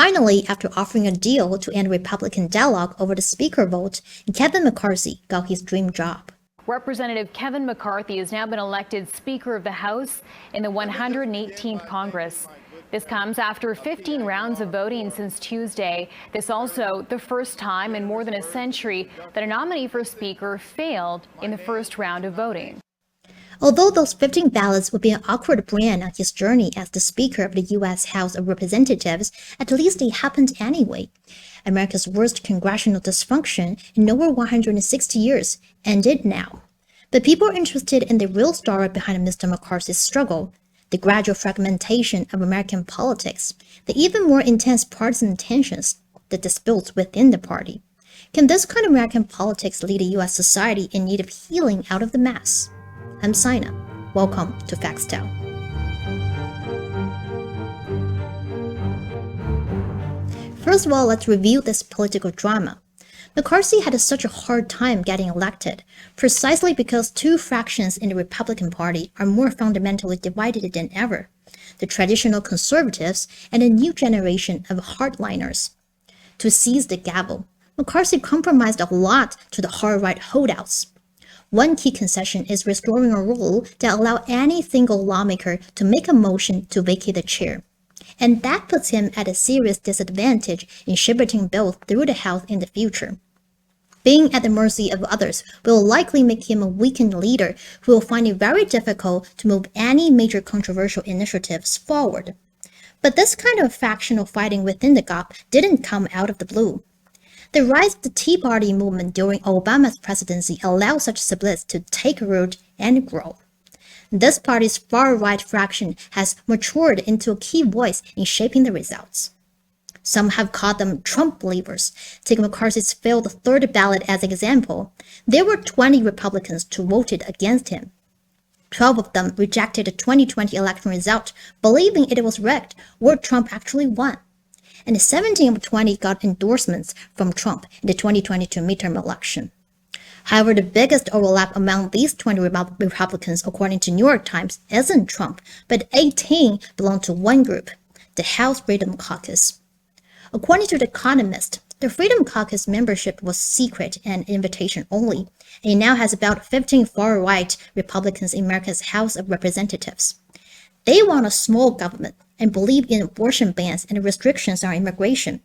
Finally, after offering a deal to end Republican deadlock over the speaker vote, Kevin McCarthy got his dream job. Representative Kevin McCarthy has now been elected Speaker of the House in the 118th Congress. This comes after 15 rounds of voting since Tuesday. This also the first time in more than a century that a nominee for Speaker failed in the first round of voting. Although those 15 ballots would be an awkward brand on his journey as the Speaker of the U.S. House of Representatives, at least they happened anyway. America's worst congressional dysfunction in over 160 years ended now. But people are interested in the real story behind Mr. McCarthy's struggle, the gradual fragmentation of American politics, the even more intense partisan tensions, the disputes within the party. Can this kind of American politics lead a U.S. society in need of healing out of the mess? I'm Sina. Welcome to Facts Tell. First of all, let's review this political drama. McCarthy had such a hard time getting elected, precisely because two fractions in the Republican Party are more fundamentally divided than ever: the traditional conservatives and a new generation of hardliners. To seize the gavel, McCarthy compromised a lot to the hard-right holdouts. One key concession is restoring a rule that allows any single lawmaker to make a motion to vacate the chair. And that puts him at a serious disadvantage in shepherding bills through the House in the future. Being at the mercy of others will likely make him a weakened leader who will find it very difficult to move any major controversial initiatives forward. But this kind of factional fighting within the GOP didn't come out of the blue. The rise of the Tea Party movement during Obama's presidency allowed such splits to take root and grow. This party's far-right fraction has matured into a key voice in shaping the results. Some have called them Trump believers. Take McCarthy's failed third ballot as an example. There were 20 Republicans who voted against him. 12 of them rejected the 2020 election result, believing it was rigged or Trump actually won. And 17 of 20 got endorsements from Trump in the 2022 midterm election. However, the biggest overlap among these 20 Republicans, according to New York Times, isn't Trump, but 18 belong to one group, the House Freedom Caucus. According to The Economist, the Freedom Caucus membership was secret and invitation only, and it now has about 15 far-right Republicans in America's House of Representatives. They want a small government and believe in abortion bans and restrictions on immigration.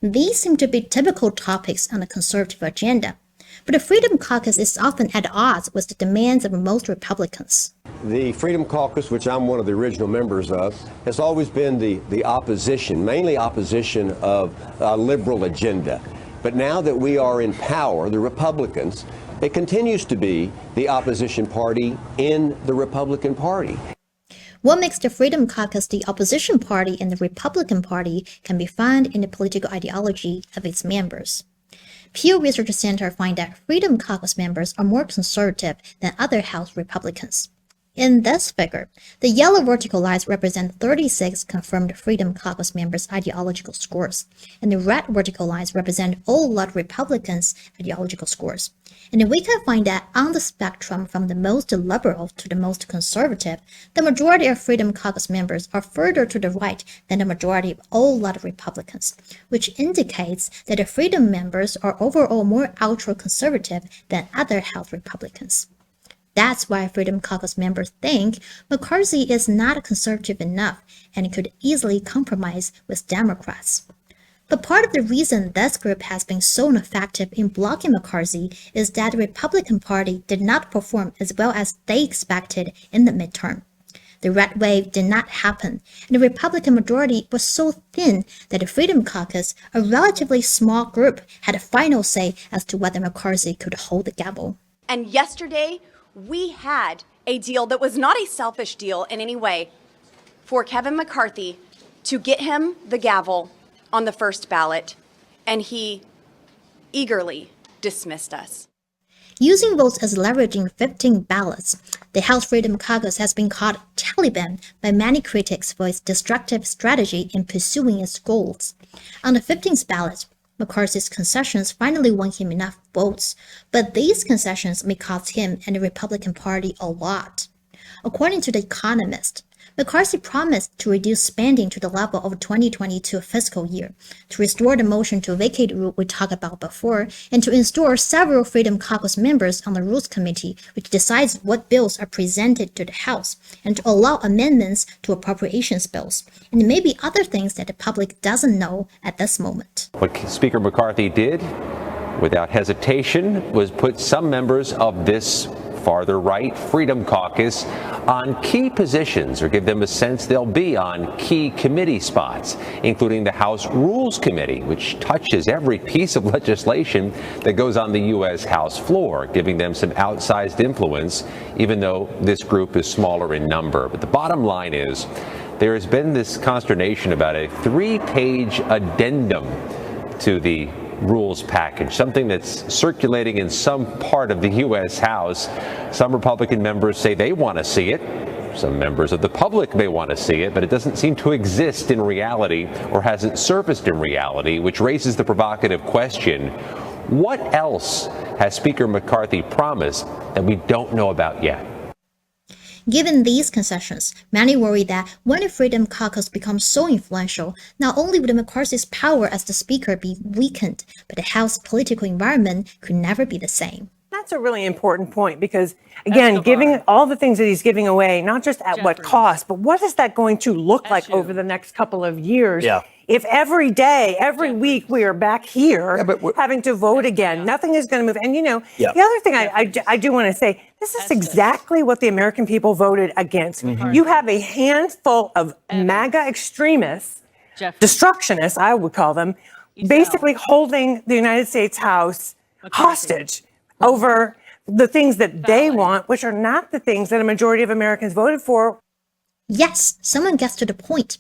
These seem to be typical topics on the conservative agenda. But the Freedom Caucus is often at odds with the demands of most Republicans. The Freedom Caucus, which I'm one of the original members of, has always been the opposition, mainly opposition of a liberal agenda. But now that we are in power, the Republicans, it continues to be the opposition party in the Republican Party. What makes the Freedom Caucus the opposition party in the Republican Party can be found in the political ideology of its members. Pew Research Center finds that Freedom Caucus members are more conservative than other House Republicans. In this figure, the yellow vertical lines represent 36 confirmed Freedom Caucus members' ideological scores, and the red vertical lines represent all lot Republicans' ideological scores. And we can find that on the spectrum from the most liberal to the most conservative, the majority of Freedom Caucus members are further to the right than the majority of all lot Republicans, which indicates that the Freedom members are overall more ultra-conservative than other House Republicans. That's why Freedom Caucus members think McCarthy is not conservative enough and could easily compromise with Democrats. But part of the reason this group has been so ineffective in blocking McCarthy is that the Republican Party did not perform as well as they expected in the midterm. The red wave did not happen, and the Republican majority was so thin that the Freedom Caucus, a relatively small group, had a final say as to whether McCarthy could hold the gavel. And yesterday, we had a deal that was not a selfish deal in any way for Kevin McCarthy to get him the gavel on the first ballot, and he eagerly dismissed us. Using votes as leverage in 15 ballots, the House Freedom Caucus has been called Taliban by many critics for its destructive strategy in pursuing its goals. On the 15th ballot, McCarthy's concessions finally won him enough votes, but these concessions may cost him and the Republican Party a lot. According to The Economist, McCarthy promised to reduce spending to the level of 2022 fiscal year, to restore the motion to vacate rule we talked about before, and to install several Freedom Caucus members on the Rules Committee, which decides what bills are presented to the House, and to allow amendments to appropriations bills, and maybe other things that the public doesn't know at this moment. What Speaker McCarthy did, without hesitation, was put some members of this farther right Freedom Caucus on key positions, or give them a sense they'll be on key committee spots, including the House Rules Committee, which touches every piece of legislation that goes on the U.S. House floor, giving them some outsized influence, even though this group is smaller in number. But the bottom line is, there has been this consternation about a 3-page addendum to the rules package, something that's circulating in some part of the U.S. House. Some Republican members say they want to see it. Some members of the public may want to see it, but it doesn't seem to exist in reality, or hasn't surfaced in reality, which raises the provocative question, what else has Speaker McCarthy promised that we don't know about yet? Given these concessions, many worry that when the Freedom Caucus becomes so influential, not only would McCarthy's power as the Speaker be weakened, but the House political environment could never be the same. That's a really important point because, again, giving all the things that he's giving away, not just at what cost, but what is that going to look like over the next couple of years? Yeah. If every day, every week, we are back here having to vote again, nothing is going to move. And, you know, the other thing I do want to say, this is exactly what the American people voted against. You have a handful of MAGA extremists, destructionists, I would call them, basically holding the United States House hostage over the things that they want, which are not the things that a majority of Americans voted for. Yes, someone gets to the point.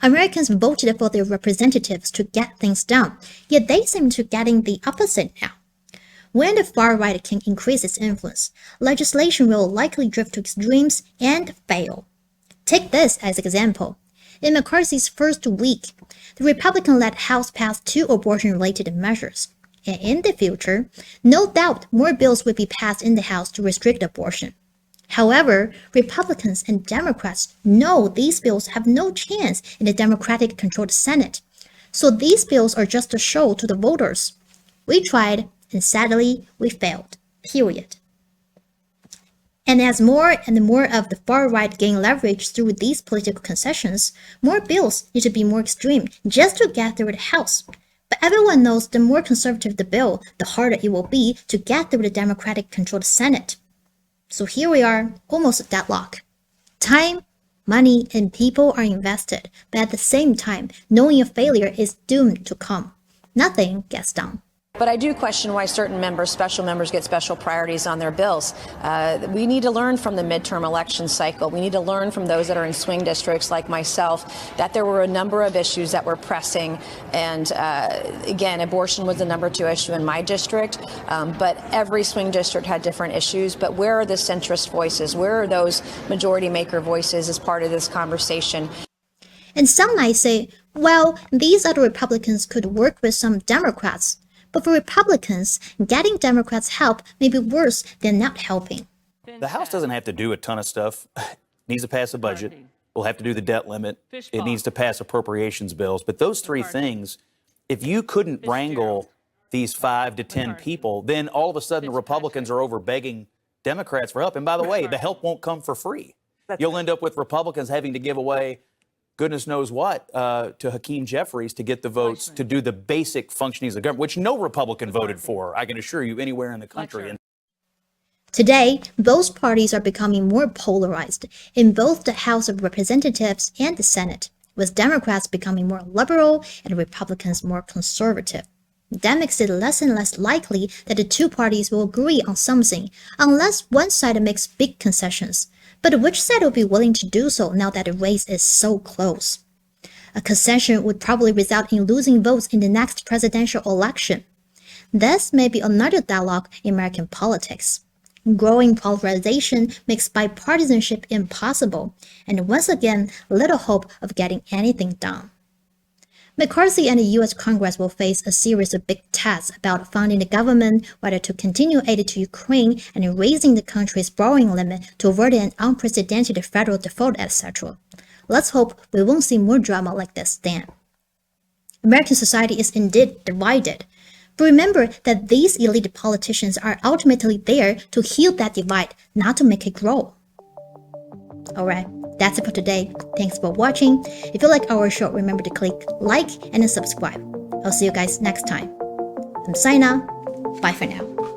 Americans voted for their representatives to get things done, yet they seem to be getting the opposite now. When the far right can increase its influence, legislation will likely drift to extremes and fail. Take this as an example. In McCarthy's first week, the Republican-led House passed 2 abortion-related measures. And in the future, no doubt more bills will be passed in the House to restrict abortion. However, Republicans and Democrats know these bills have no chance in the Democratic-controlled Senate. So these bills are just a show to the voters. We tried, and sadly, we failed. Period. And as more and more of the far right gain leverage through these political concessions, more bills need to be more extreme just to get through the House. But everyone knows the more conservative the bill, the harder it will be to get through the Democratic-controlled Senate. So here we are, almost a deadlock. Time, money, and people are invested, but at the same time, knowing a failure is doomed to come. Nothing gets done. But I do question why certain members, special members, get special priorities on their bills. We need to learn from the midterm election cycle. We need to learn from those that are in swing districts like myself that there were a number of issues that were pressing. And again, abortion was the number 2 issue in my district. But every swing district had different issues. But where are the centrist voices? Where are those majority maker voices as part of this conversation? And some might say, well, these other Republicans could work with some Democrats. But for Republicans, getting Democrats' help may be worse than not helping. The House doesn't have to do a ton of stuff. It needs to pass a budget. We'll have to do the debt limit. It needs to pass appropriations bills. But those 3 things, if you couldn't wrangle these 5 to 10 people, then all of a sudden the Republicans are over begging Democrats for help. And by the way, the help won't come for free. You'll end up with Republicans having to give away goodness knows what to Hakeem Jeffries to get the votes to do the basic functionings of government, which no Republican voted for, I can assure you, anywhere in the country. Today, both parties are becoming more polarized in both the House of Representatives and the Senate, with Democrats becoming more liberal and Republicans more conservative. That makes it less and less likely that the 2 parties will agree on something, unless one side makes big concessions. But which side will be willing to do so now that the race is so close? A concession would probably result in losing votes in the next presidential election. This may be another deadlock in American politics. Growing polarization makes bipartisanship impossible, and once again, little hope of getting anything done. McCarthy and the U.S. Congress will face a series of big tests about funding the government, whether to continue aid to Ukraine and raising the country's borrowing limit to avoid an unprecedented federal default, etc. Let's hope we won't see more drama like this then. American society is indeed divided. But remember that these elite politicians are ultimately there to heal that divide, not to make it grow. Alright, that's it for today. Thanks for watching. If you like our show, remember to click like and subscribe. I'll see you guys next time. I'm Saina. Bye for now.